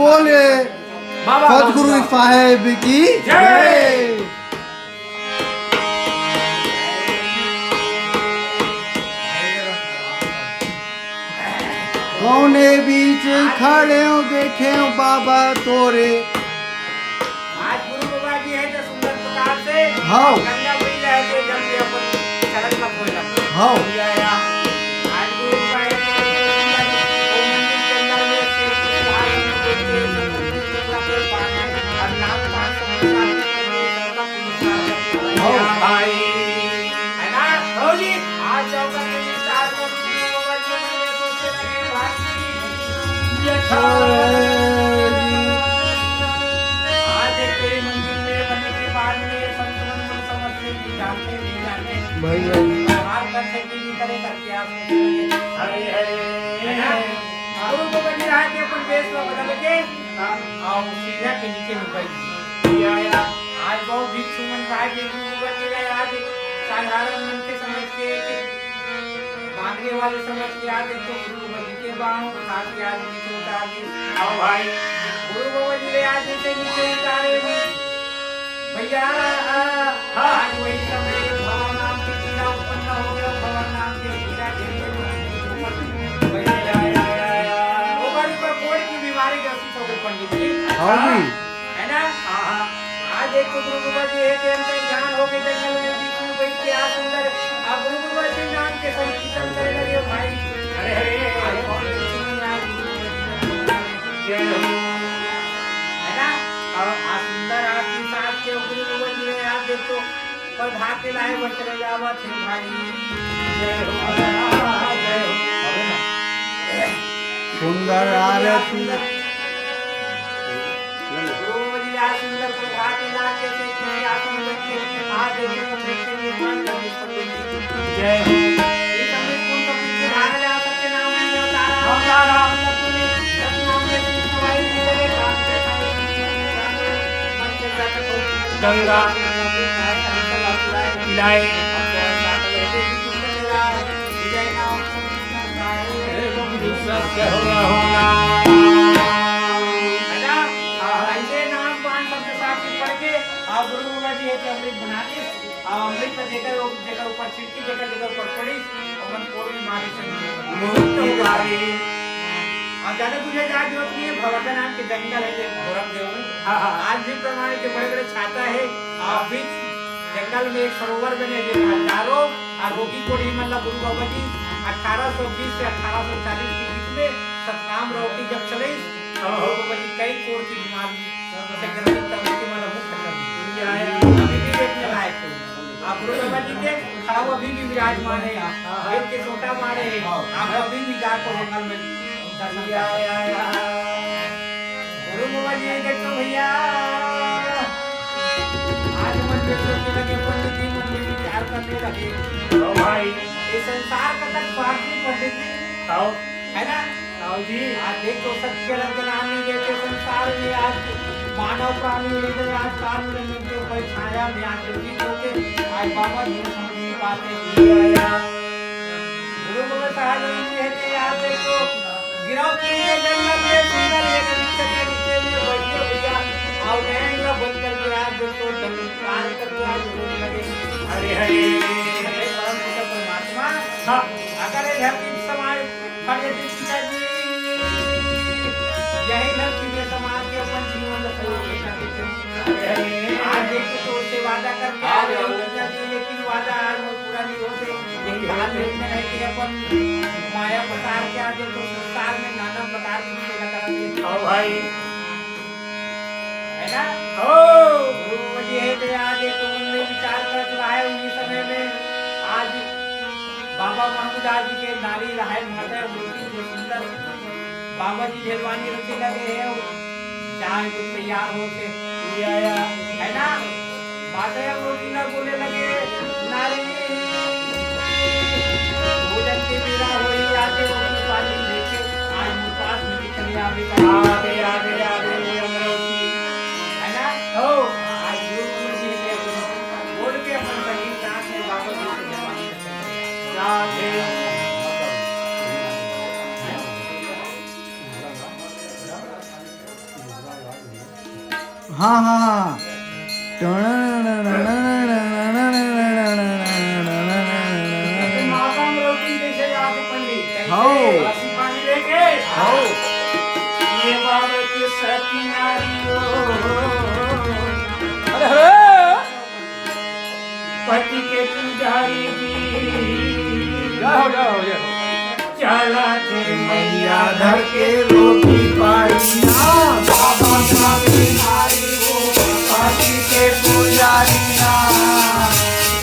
बोले सतगुरु साहेब की जय। कौने बीच खड़े हो देखे हो बाबा तोरे। आज गुरु बाबा जी है तो सुंदर प्रकार से हाँ गंगा मैया है तो जब से अपन चरण का खोला हाँ आज गुरु बाबा है तो मंदिर के अंदर में से आज हम देखते हैं सब और नाम पास भाई है ना हो जी आज चौका के विस्तार में सोचते लगे आज एक कोई मंदिर में बनने के बाद में संतुलन को समझते कि जानते नहीं जानते भैया व्यवहार कर सकते नहीं करे करके आप हरे हरे है ना गुरु को बनी रहा के अपन बेस में बदल के और सीधा के नीचे में बैठ गया। आज बहुत भिक्षु मन भाई के गुरु को बनी रहा आज साधारण मन के समझ के मांगने वाले समझ के आज तो गुरु को बनी के बाहों साथ के आज नीचे उतार दी आओ भाई गुरु को बनी रहे आज नीचे नीचे उतारे भैया आज वही समय भगवान नाम की कीड़ा उत्पन्न हो गया भगवान नाम की कीड़ा कोई की बीमारी ग्रसित हो गई पंडित जी है ना आज एक गुरु बाबा जी है कि अंदर ध्यान हो के जंगल में बीच में बैठ के आज अंदर अब गुरु बाबा जी नाम के संकीर्तन करे लगे भाई अरे अरे है ना और आज सुंदर आपकी साथ के गुरु बाबा जी है आप देखो पर भाग के लाए बन चले जावा थे भाई जय हो सुंदर आरती सुंदर को घाटे लाके से आसन बैठे आज देखो बैठे निर्माण जय हो ये समय कौन सा पीछे भाग जा सकते नाम है तारा सतनाम में सवाई मिले गंगा लाए विजय नाम सत्य होगा और गुरु बाबा जी है कि अमृत बना के और अमृत पर देकर जगह ऊपर छिड़की जगह ऊपर पड़ी और मन कोई बीमारी से मुक्त हो गई। और ज्यादा तुझे याद जो कि भगवान नाम के जंगल है जो घोरम देव में आज भी प्रमाण के बड़े बड़े छाता है और बीच जंगल में एक सरोवर बने जो हजारों और रोगी कोड़ी मतलब गुरु बाबा जी 1820 से 1840 के बीच में सतनाम रोटी जब चले और गुरु बाबा जी कई कोड़ की बीमारी से ग्रसित करके मतलब मुक्त कर अभी भी देखने लायक है। आप गुरु बाबा जी के खड़ा हुआ अभी भी विराजमान है एक के छोटा मारे है आप अभी भी जाको जंगल में गुरु बाबा जी देखो भैया आज मंदिर सोचने लगे पंडित जी मंदिर विचार करने लगे तो भाई ये संसार का तक स्वार्थी पंडित जी है ना जी आज देखो सत्य रंजनानी जैसे संसार में आज मानव प्राणी लेकर आज काल में के ऊपर छाया में आज व्यतीत होके आज बाबा जी समझ नहीं पाते गुरु बाबा साहब जी कहते आज देखो गिरफ्तारी के जंगल में सुंदर एक वृक्ष के नीचे में बैठे भैया और नैन में बंद करके आज देखो पार करके आज रोने लगे हरे हरे परम पिता परमात्मा अगर ये धरती समाज खड़े पिताजी यही धरती के समाज के अपन जीवन आज देखो तो उससे वादा करके आज लेकिन वादा आज पूरा नहीं होते यही हाल देखने है कि अपन माया प्रकार के आज तो संसार में नाना प्रकार की सेवा कराते हैं भाई है ना गुरु जी है तो आज तो मन में विचार कर रहा है उन्हीं समय में आज बाबा महमूदास जी के नारी रहा माता मूर्ति जो सुंदर बाबा जी झेलवानी रखने लगे हैं चाय कुछ तैयार होके है ना माता मूर्ति ना बोले लगे नारी भोजन के बेरा होई आते रोटी पानी लेके आज मुपास में चले आवे आगे अमरवती है ना हो आज गुरु जी के बोल के अपन संगीत साथ में बाबा जी से झेलवानी रखने राधे हाँ हाँ हाँ माता में रोटी कैसे जाके पंडित हाओ। कैसे बासी पानी लेके हाओ। ये बाबा की सती नारी हो अरे अरे पति के पुजारी जी जय हो जय हो जय हो चला थे मैया धर के रोटी पानी ना बाबा सती नारी हो पति के पुजारी ना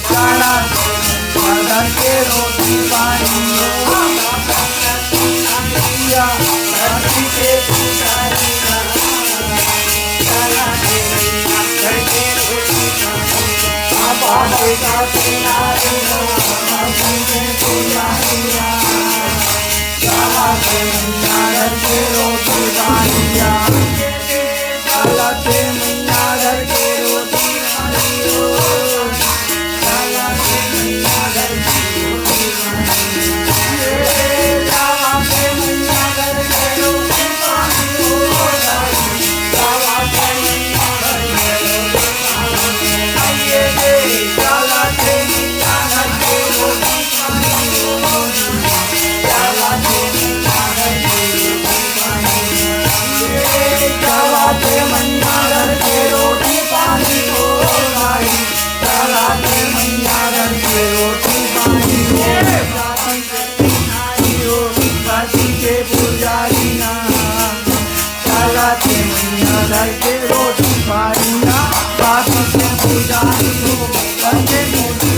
चला धर के रोटी पानी हो बाबा सती नारिया पति के पुजारी ना चला धर के रोटी बाबा सती नारी हो पति के पुजारी ना चला मैया घर के रोटी पानिया चला मैया घर के रोटी पानियो चला मैया घर के रोटी पानियो चला मैया घर के रोटी पानियो चला मैया घर के रोटी पानियो चला मैया घर के रोटी पानियो चला मैया घर के रोटी पानी हो भाई चला मैया घर के रोटी पानी हो नारी हो पति के पुजारी ना चला मैया घर के रोटी पानी ना पति के पुजारी हो पति के